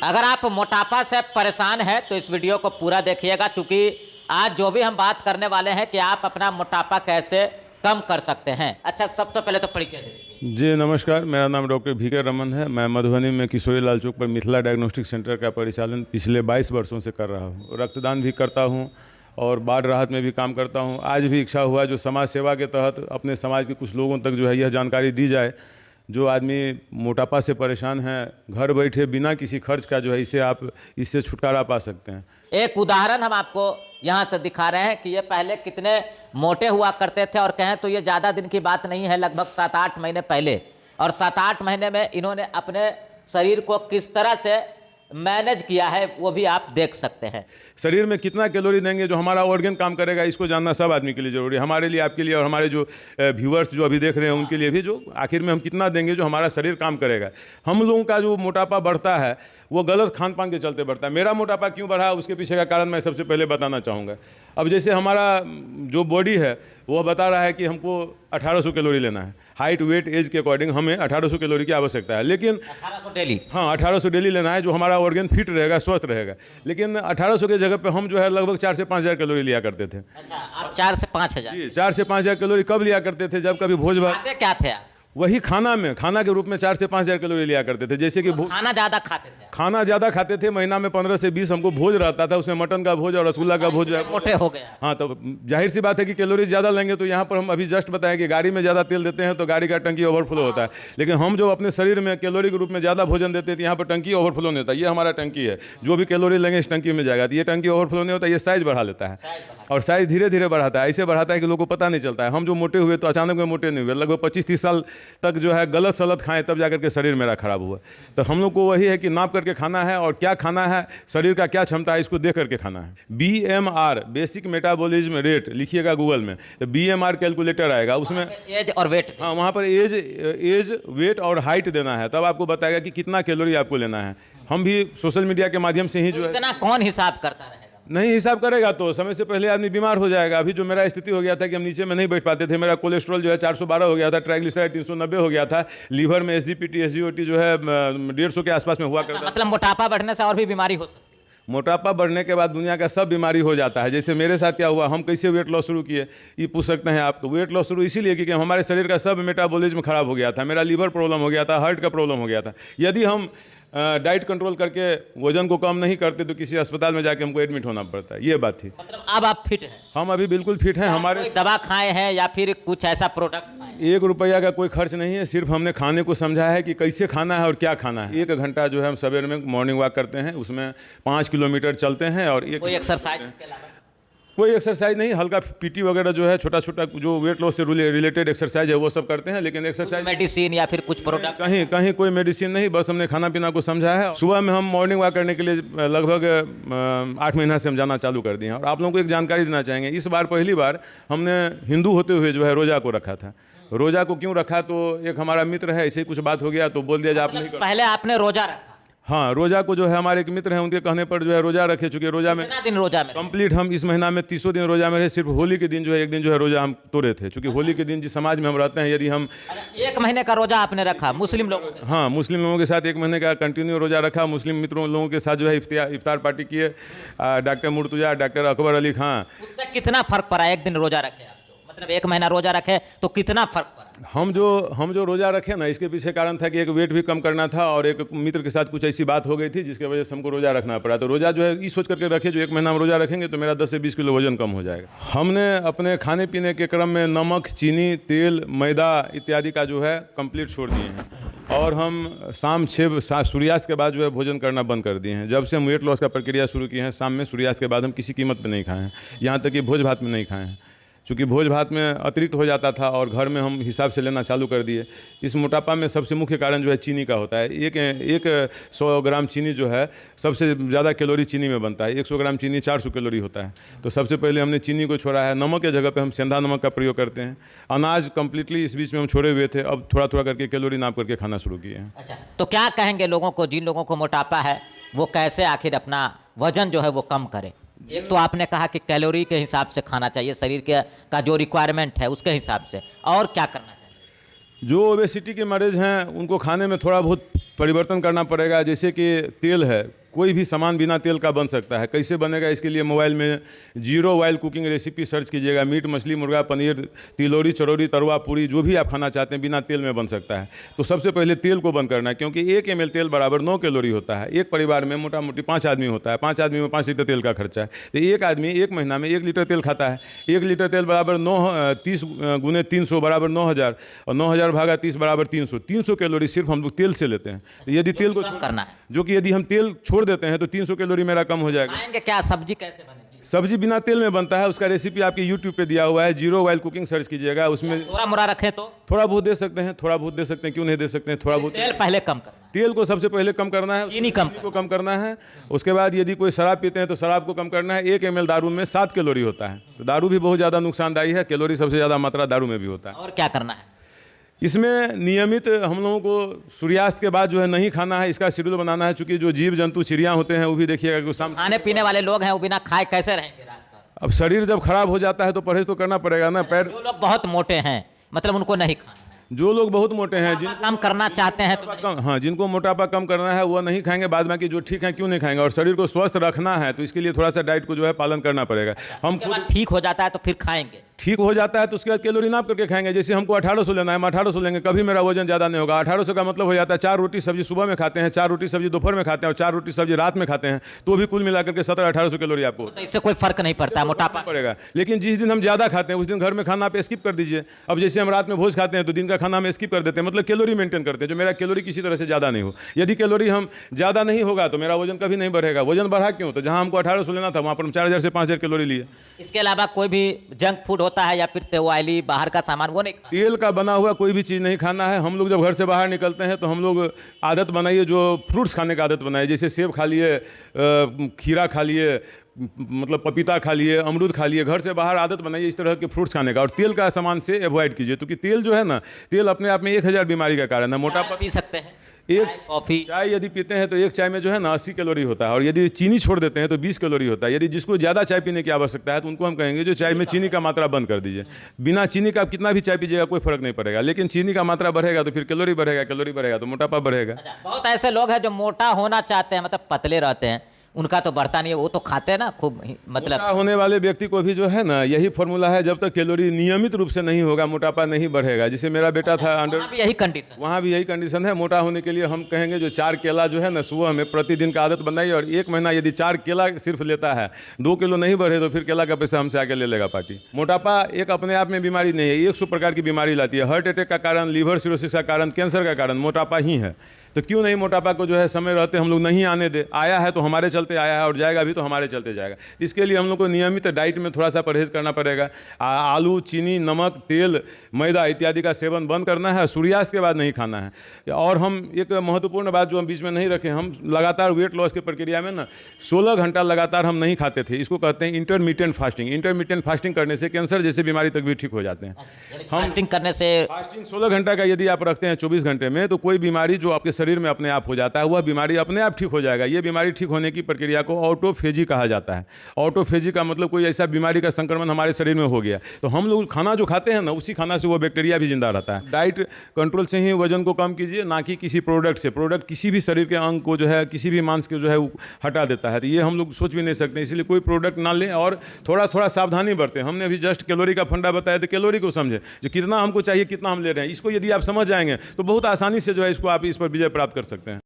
अगर आप मोटापा से परेशान हैं तो इस वीडियो को पूरा देखिएगा, क्योंकि आज जो भी हम बात करने वाले हैं कि आप अपना मोटापा कैसे कम कर सकते हैं। अच्छा, सबसे पहले तो परिचय दे दीजिए। जी नमस्कार, मेरा नाम डॉक्टर वी.के. रमन है। मैं मधुबनी में किशोरी लाल चौक पर मिथिला डायग्नोस्टिक सेंटर का परिचालन पिछले 22 वर्षों से कर रहा हूँ। रक्तदान भी करता हूँ और बाढ़ राहत में भी काम करता हूँ। आज भी इच्छा हुआ जो समाज सेवा के तहत अपने समाज के कुछ लोगों तक जो है यह जानकारी दी जाए, जो आदमी मोटापा से परेशान हैं, घर बैठे बिना किसी खर्च का जो है इससे छुटकारा पा सकते हैं। एक उदाहरण हम आपको यहाँ से दिखा रहे हैं कि ये पहले कितने मोटे हुआ करते थे, और कहें तो ये ज़्यादा दिन की बात नहीं है, लगभग 7-8 महीने पहले। और 7-8 महीने में इन्होंने अपने शरीर को किस तरह से मैनेज किया है वो भी आप देख सकते हैं। शरीर में कितना कैलोरी देंगे, जो हमारा ऑर्गन काम करेगा, इसको जानना सब आदमी के लिए जरूरी है। हमारे लिए, आपके लिए और हमारे जो व्यूअर्स जो अभी देख रहे हैं उनके लिए भी, जो आखिर में हम कितना देंगे जो हमारा शरीर काम करेगा। हम लोगों का जो मोटापा बढ़ता है वो गलत खान पान के चलते बढ़ता है। मेरा मोटापा क्यों बढ़ा उसके पीछे का कारण मैं सबसे पहले बताना चाहूँगा। अब जैसे हमारा जो बॉडी है वह बता रहा है कि हमको 1800 कैलोरी लेना है, हाइट वेट एज के अकॉर्डिंग हमें 1800 कैलोरी की आवश्यकता है, लेकिन 1800 डेली, हाँ 1800 डेली लेना है, जो हमारा ऑर्गन फिट रहेगा, स्वस्थ रहेगा। लेकिन 1800 के जगह पे हम जो है लगभग 4 से 5000 कैलोरी लिया करते थे। अच्छा, आप 4 से 5000? जी, 4 से 5000 कैलोरी कब लिया करते थे? जब कभी भोज भात, क्या थे आप? वही खाना के रूप में 4 से 5000 कैलोरी लिया करते थे। जैसे कि खाना ज़्यादा खाते थे? खाना ज़्यादा खाते थे। महीना में 15 से 20 हमको भोज रहता था, उसमें मटन का भोज और रसगुल्ला का भोज। मोटे हो गए। हाँ, तो जाहिर सी बात है कि कैलोरी ज़्यादा लेंगे। तो यहाँ पर हम अभी जस्ट बताएं कि गाड़ी में ज़्यादा तेल देते हैं तो गाड़ी का टंकी ओवरफ्लो होता है, लेकिन हम जो अपने शरीर में कैलोरी के रूप में ज़्यादा भोजन देते हैं तो यहाँ पर टंकी ओवरफ्लो नहीं होता। ये हमारा टंकी है, जो भी कैलोरी लेंगे इस टंकी में जाएगा। तो ये टंकी ओवरफ्लो नहीं होता, ये साइज बढ़ा लेता है और साइज धीरे धीरे बढ़ाता है। ऐसे बढ़ाता है कि लोगों को पता नहीं चलता है। हम जो मोटे हुए तो अचानक में मोटे नहीं हुए, लगभग 25-30 साल तक जो है गलत सलत खाएं, तब जाकर के शरीर मेरा खराब हुआ। तो हम लोग को वही है कि नाप करके खाना है, और क्या खाना है, शरीर का क्या क्षमता है, इसको देख करके खाना है। BMR बेसिक मेटाबॉलिज्म रेट लिखिएगा गूगल में, तो BMR कैलकुलेटर आएगा, उसमें एज और वेट। हाँ, वहाँ पर एज वेट और हाइट देना है, तब आपको बताएगा कि कितना कैलोरी आपको लेना है। हम भी सोशल मीडिया के माध्यम से ही जो है, इतना कौन हिसाब करता रहेगा? नहीं हिसाब करेगा तो समय से पहले आदमी बीमार हो जाएगा। अभी जो मेरा स्थिति हो गया था कि हम नीचे में नहीं बैठ पाते थे, मेरा कोलेस्ट्रॉल जो है 412 हो गया था, ट्राइग्लिसराइड 390 हो गया था, लीवर में SGPT SGOT जो है 150 के आसपास में हुआ करता था। मतलब मोटापा बढ़ने से और भी बीमारी हो सकती है? मोटापा बढ़ने के बाद दुनिया का सब बीमारी हो जाता है। जैसे मेरे साथ क्या हुआ, हम कैसे वेट लॉस शुरू किए ये पूछ सकते हैं आप। तो वेट लॉस शुरू इसीलिए कि हमारे शरीर का सब मेटाबॉलिज्म खराब हो गया था। मेरा लीवर प्रॉब्लम हो गया था, हार्ट का प्रॉब्लम हो गया था। यदि हम डाइट कंट्रोल करके वजन को कम नहीं करते तो किसी अस्पताल में जाके हमको एडमिट होना पड़ता है। ये बात थी। मतलब अब आप फिट हैं? हम अभी बिल्कुल फिट हैं। हमारे दवा खाए हैं या फिर कुछ ऐसा प्रोडक्ट खाए? 1 रुपया का कोई खर्च नहीं है, सिर्फ हमने खाने को समझा है कि कैसे खाना है और क्या खाना है। 1 घंटा जो है हम सवेरे में मॉर्निंग वॉक करते हैं, उसमें 5 किलोमीटर चलते हैं। और कोई एक्सरसाइज के अलावा? कोई एक्सरसाइज नहीं, हल्का PT वगैरह जो है, छोटा छोटा जो वेट लॉस से रिलेटेड एक्सरसाइज है वो सब करते हैं। लेकिन एक्सरसाइज, मेडिसिन या फिर कुछ प्रोडक्ट? कहीं कोई मेडिसिन नहीं, बस हमने खाना पीना को समझा है। सुबह में हम मॉर्निंग वॉक करने के लिए लगभग 8 महीना से हम जाना चालू कर दिए हैं। और आप लोगों को एक जानकारी देना चाहेंगे, इस बार पहली बार हमने हिंदू होते हुए जो है रोज़ा को रखा था। रोज़ा को क्यों रखा, तो एक हमारा मित्र है, ऐसे ही कुछ बात हो गया तो बोल दिया जा आप नहीं कर। पहले आपने रोजा रखा? हाँ, रोज़ा को जो है हमारे एक मित्र हैं, उनके कहने पर जो है रोज़ा रखे। चूँकि रोज़ा में कितना दिन रोजा में कंप्लीट हम इस महीना में 30 दिन रोज़ा में रहे। सिर्फ होली के दिन जो है एक दिन जो है रोज़ा हम तोड़े थे। चूँकि होली के दिन जिस समाज में हम रहते हैं, यदि हम 1 महीने का रोजा आपने रखा मुस्लिम लोगों के साथ? हाँ, मुस्लिम लोगों के साथ 1 महीने का कंटिन्यू रोज़ा रखा। मुस्लिम मित्रों लोगों के साथ जो है इफ्तार पार्टी किए। डॉक्टर मुर्तुजा, डॉक्टर अकबर अली खां। उससे कितना फर्क पड़ा? 1 दिन रोजा रखे आप तो, मतलब 1 महीना रोजा रखे तो कितना फर्क पड़ा? हम जो रोज़ा रखे ना, इसके पीछे कारण था कि एक वेट भी कम करना था, और एक मित्र के साथ कुछ ऐसी बात हो गई थी जिसकी वजह से हमको रोज़ा रखना पड़ा। तो रोज़ा जो है इस सोच करके रखे, जो 1 महीना हम रोज़ा रखेंगे तो मेरा 10 से 20 किलो वजन कम हो जाएगा। हमने अपने खाने पीने के क्रम में नमक, चीनी, तेल, मैदा इत्यादि का जो है कंप्लीट छोड़ दिए हैं। और हम शाम 6 सूर्यास्त के बाद जो है भोजन करना बंद कर दिए हैं। जब से हम वेट लॉस का प्रक्रिया शुरू की है, शाम में सूर्यास्त के बाद हम किसी कीमत पर नहीं खाए हैं, यहाँ तक कि भोज भात में नहीं खाए हैं। चूँकि भोज भात में अतिरिक्त हो जाता था और घर में हम हिसाब से लेना चालू कर दिए। इस मोटापा में सबसे मुख्य कारण जो है चीनी का होता है। एक 100 ग्राम चीनी जो है, सबसे ज़्यादा कैलोरी चीनी में बनता है। 100 ग्राम चीनी 400 कैलोरी होता है। तो सबसे पहले हमने चीनी को छोड़ा है। नमक के जगह पे हम सेंधा नमक का प्रयोग करते हैं। अनाज कम्प्लीटली इस बीच में हम छोड़े हुए थे, अब थोड़ा थोड़ा करके कैलोरी नाप करके खाना शुरू किए हैं। अच्छा, तो क्या कहेंगे लोगों को, जिन लोगों को मोटापा है वो कैसे आखिर अपना वजन जो है वो कम करें? एक तो आपने कहा कि कैलोरी के हिसाब से खाना चाहिए, शरीर के का जो रिक्वायरमेंट है उसके हिसाब से, और क्या करना चाहिए? जो ओबेसिटी के मरीज़ हैं उनको खाने में थोड़ा बहुत परिवर्तन करना पड़ेगा। जैसे कि तेल है, कोई भी सामान बिना तेल का बन सकता है। कैसे बनेगा, इसके लिए मोबाइल में zero oil cooking recipe search कीजिएगा। मीट, मछली, मुर्गा, पनीर, तिलौरी, चरौरी, तरुआ, पूरी, जो भी आप खाना चाहते हैं बिना तेल में बन सकता है। तो सबसे पहले तेल को बंद करना है, क्योंकि 1 ml तेल बराबर 9 कैलोरी होता है। एक परिवार में मोटा मोटी 5 आदमी होता है, 5 आदमी में 5 लीटर तेल का खर्चा है। तो एक आदमी एक महीना में 1 लीटर तेल खाता है। 1 लीटर तेल बराबर 30 गुने 300 बराबर 9000, और 9000 भागा 30 बराबर 300। 300 कैलोरी सिर्फ हम लोग तेल से लेते हैं। तो यदि तेल को करना है, जो कि यदि हम तेल छोड़ देते हैं तो 300 कैलोरी मेरा कम हो जाएगा। खाएंगे क्या, सब्जी कैसे बनेगी? सब्जी बिना तेल में बनता है, उसका रेसिपी आपके यूट्यूब पे दिया हुआ है। जीरो ऑयल कुकिंग सर्च कीजिएगा, उसमें थोड़ा मोड़ा रखें तो थोड़ा बहुत दे सकते हैं, थोड़ा बहुत दे सकते हैं, क्यों नहीं दे सकते हैं, थोड़ा बहुत। तेल पहले कम करना है, तेल को सबसे पहले कम करना है, चीनी को कम करना है। उसके बाद यदि कोई शराब पीते हैं तो शराब को कम करना है। 1 ml दारू में 7 कैलोरी होता है, तो दारू भी बहुत ज़्यादा नुकसानदायी है। कैलोरी सबसे ज़्यादा मात्रा दारू में भी होता है। और क्या करना है? इसमें नियमित हम लोगों को सूर्यास्त के बाद जो है नहीं खाना है, इसका शेड्यूल बनाना है। चूँकि जो जीव जंतु चिड़िया होते हैं वो भी देखिएगा कि शाम खाने पीने वाले लोग हैं वो बिना खाए कैसे रहेंगे रात भर? अब शरीर जब खराब हो जाता है तो परहेज तो करना पड़ेगा ना। पैर जो लोग बहुत मोटे हैं मतलब उनको नहीं खाना है, जो लोग बहुत मोटे हैं, कम करना चाहते हैं तो हाँ, जिनको मोटापा कम करना है वो नहीं खाएंगे। बाद बाकी जो ठीक है क्यों नहीं खाएंगे। और शरीर को स्वस्थ रखना है तो इसके लिए थोड़ा सा डाइट को जो है पालन करना पड़ेगा। हम उसके बाद ठीक हो जाता है तो फिर खाएंगे। ठीक हो जाता है तो उसके बाद कैलोरी नाप करके खाएंगे। जैसे हमको 1800 लेना है, हम 1800 लेंगे, कभी मेरा वजन ज़्यादा नहीं होगा। 1800 का मतलब हो जाता है 4 रोटी सब्जी सुबह में खाते हैं, 4 रोटी सब्जी दोपहर में खाते हैं, और 4 रोटी सब्जी रात में खाते हैं, तो भी कुल मिलाकर के 1700-1800 कैलोरी आपको तो इससे कोई फर्क नहीं पड़ता है, मोटापा पड़ेगा। लेकिन जिस दिन हम ज़्यादा खाते हैं उस दिन घर में खाना आप स्किप कर दीजिए। अब जैसे हम रात में भोज खाते हैं तो दिन का खाना हम स्किप कर देते हैं, मतलब कैलोरी मेंटेन करते हैं, जो मेरा कैलोरी किसी तरह से ज़्यादा नहीं हो। यदि कैलोरी हम ज़्यादा नहीं होगा तो मेरा वजन कभी नहीं बढ़ेगा। वजन बढ़ा क्यों? तो जहाँ हमको 1800 लेना था वहाँ पर हम 4000 से 5000 कैलोरी लिए। इसके अलावा कोई भी जंक फूड होता है या फिर ऑयली बाहर का सामान वो नहीं खाना? तेल का बना हुआ कोई भी चीज़ नहीं खाना है। हम लोग जब घर से बाहर निकलते हैं तो हम लोग आदत बनाइए, जो फ्रूट्स खाने का आदत बनाइए। जैसे सेब खा लिए, खीरा खा लिए, मतलब पपीता खा लिए, अमरूद खा लिए। घर से बाहर आदत बनाइए इस तरह के फ्रूट्स खाने का, और तेल का सामान से अवॉइड कीजिए। क्योंकि तेल जो है ना, तेल अपने आप में 1000 बीमारी का कारण है। मोटापा पी सकते हैं, एक कॉफी, चाय यदि पीते हैं तो एक चाय में जो है ना 80 कैलोरी होता है, और यदि चीनी छोड़ देते हैं तो 20 कैलोरी होता है। यदि जिसको ज़्यादा चाय पीने की आवश्यकता है तो उनको हम कहेंगे जो चाय में चीनी का मात्रा बंद कर दीजिए। बिना चीनी का आप कितना भी चाय पीजिएगा कोई फर्क नहीं पड़ेगा, लेकिन चीनी का मात्रा बढ़ेगा तो फिर कैलोरी बढ़ेगा, कैलोरी बढ़ेगा तो मोटापा बढ़ेगा। बहुत ऐसे लोग हैं जो मोटा होना चाहते हैं, मतलब पतले रहते हैं, उनका तो बढ़ता नहीं है, वो तो खाते हैं ना खूब, मतलब मोटा होने वाले व्यक्ति को भी जो है ना यही फॉर्मूला है, जब तक कैलोरी नियमित रूप से नहीं होगा मोटापा नहीं बढ़ेगा। जैसे मेरा बेटा था अंडर, वहाँ भी यही कंडीशन। वहाँ भी यही कंडीशन है। मोटा होने के लिए हम कहेंगे जो 4 केला जो है ना सुबह में प्रतिदिन का आदत बनाइए, और 1 महीना यदि 4 केला सिर्फ लेता है, 2 किलो नहीं बढ़े तो फिर केला का पैसा हमसे आके ले लेगा पार्टी। मोटापा एक अपने आप में बीमारी नहीं है, 100 प्रकार की बीमारी लाती है। हार्ट अटैक का कारण, लीवर सिरोसिस का कारण, कैंसर का कारण मोटापा ही है। तो क्यों नहीं मोटापा को जो है समय रहते हम लोग नहीं आने दे। आया है तो हमारे चलते आया है, और जाएगा भी तो हमारे चलते जाएगा। इसके लिए हम लोग को नियमित डाइट में थोड़ा सा परहेज करना पड़ेगा। आलू, चीनी, नमक, तेल, मैदा इत्यादि का सेवन बंद करना है। सूर्यास्त के बाद नहीं खाना है। और हम एक महत्वपूर्ण बात जो हम बीच में नहीं रखें, हम लगातार वेट लॉस की प्रक्रिया में ना 16 घंटा लगातार हम नहीं खाते थे। इसको कहते हैं इंटरमिटेंट फास्टिंग। इंटरमिटेंट फास्टिंग करने से कैंसर जैसे बीमारी तक भी ठीक हो जाते हैं। फास्टिंग करने से, फास्टिंग 16 घंटा का यदि आप रखते हैं 24 घंटे में, तो कोई बीमारी जो आपके शरीर में अपने आप हो जाता है वह बीमारी अपने आप ठीक हो जाएगा। ये बीमारी ठीक होने की प्रक्रिया को ऑटोफेजी कहा जाता है। ऑटोफेजी का मतलब कोई ऐसा बीमारी का संक्रमण हमारे शरीर में हो गया तो हम लोग खाना जो खाते हैं ना उसी खाना से वो बैक्टीरिया भी जिंदा रहता है। डाइट कंट्रोल से ही वजन को कम कीजिए, ना कि किसी प्रोडक्ट से। प्रोडक्ट किसी भी शरीर के अंग को जो है, किसी भी मांस को जो है हटा देता है, तो ये हम लोग सोच भी नहीं सकते। इसलिए कोई प्रोडक्ट ना लें और थोड़ा थोड़ा सावधानी बरतें। हमने अभी जस्ट कैलोरी का फंडा बताया, तो कैलोरी को समझें, जो कितना हमको चाहिए कितना हम ले रहे हैं। इसको यदि आप समझ जाएंगे तो बहुत आसानी से जो है इसको आप इस पर विजय प्राप्त कर सकते हैं।